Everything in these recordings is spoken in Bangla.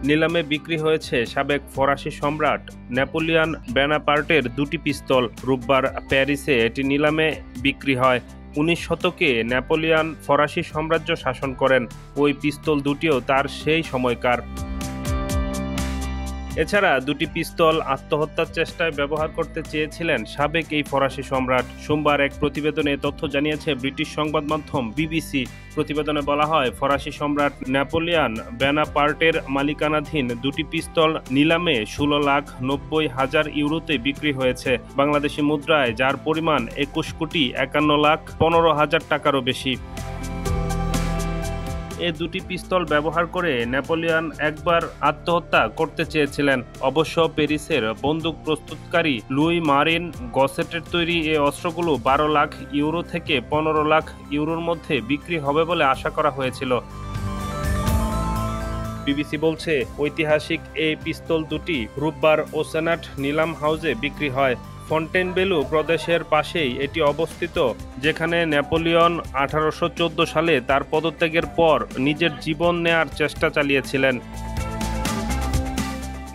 নিলামে বিক্রি হয়েছে সাবেক ফরাসি সম্রাট নেপোলিয়ন বোনাপার্টের দুটি পিস্তল। রোববার প্যারিসে এটি নিলামে বিক্রি হয়। 19 শতকে নেপোলিয়ন ফরাসি সাম্রাজ্য শাসন করেন। ওই পিস্তল দুটিও তার সেই সময়কার। এছাড়া দুটি পিস্তল আত্মহত্যার চেষ্টায় ব্যবহার করতে চেয়েছিলেন সাবেক এই ফরাসি সম্রাট। সোমবার এক প্রতিবেদনে তথ্য জানিয়েছে ব্রিটিশ সংবাদ মাধ্যম বিবিসি। প্রতিবেদনে বলা হয়, ফরাসি সম্রাট নেপোলিয়ন বোনাপার্টের মালিকানাধীন দুটি পিস্তল নিলামে 16,90,000 ইউরোতে বিক্রি হয়েছে, বাংলাদেশি মুদ্রায় যার পরিমাণ 21,51,15,000 টাকারও বেশি। এ দুটি পিস্তল ব্যবহার করে নেপোলিয়ন একবার আত্মহত্যা করতে চেয়েছিলেন। অবশ্য প্যারিসের বন্দুক প্রস্তুতকারী লুই মারিন গসেটের তৈরি এ অস্ত্রগুলো 12 লাখ ইউরো থেকে 15 লাখ ইউরোর মধ্যে বিক্রি হবে বলে আশা করা হয়েছিল। বিবিসি বলছে, ঐতিহাসিক এই পিস্তল দুটি রোববার ওসেনাট নিলাম হাউসে বিক্রি হয়। ফন্টেনবেলু প্রদেশের পাশেই এটি অবস্থিত, যেখানে নেপোলিয়ন 1814 সালে তার পদত্যাগের পর নিজের জীবন নেয়ার চেষ্টা চালিয়েছিলেন।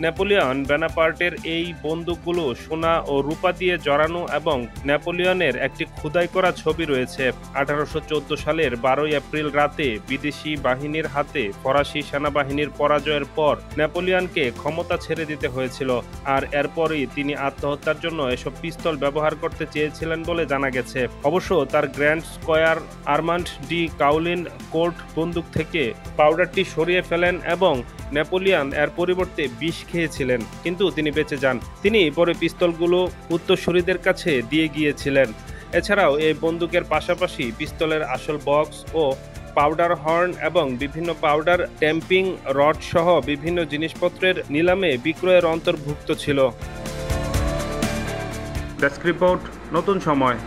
নেপোলিয়ন বোনাপার্টের এই বন্দুকগুলো সোনা ও রূপা দিয়ে জড়ানো এবং নেপোলিয়নের একটি খোদাই করা ছবি রয়েছে। 1814 সালের 12 এপ্রিল রাতে বিদেশি বাহিনীর হাতে ফরাসি সেনাবাহিনীর পরাজয়ের পর নেপোলিয়নকে ক্ষমতা ছেড়ে দিতে হয়েছিল, আর এরপরই তিনি আত্মহত্যার জন্য এসব পিস্তল ব্যবহার করতে চেয়েছিলেন বলে জানা গেছে। অবশ্য তার grand square Armand D kaolin court বন্দুক থেকে পাউডারটি সরিয়ে ফেলেন এবং নেপোলিয়ন এর পরিবর্তে বিষ খেয়েছিলেন, কিন্তু তিনি বেঁচে যান। তিনি পরে পিস্তলগুলো উত্তরসূরিদের কাছে দিয়ে গিয়েছিলেন। এছাড়াও এই বন্দুকের পাশাপাশি পিস্তলের আসল বক্স ও পাউডার হর্ন এবং বিভিন্ন পাউডার ট্যাম্পিং রড সহ বিভিন্ন জিনিসপত্রের নিলামে বিক্রয়ের অন্তর্ভুক্ত ছিল। ডেস্ক রিপোর্ট, নতুন সময়।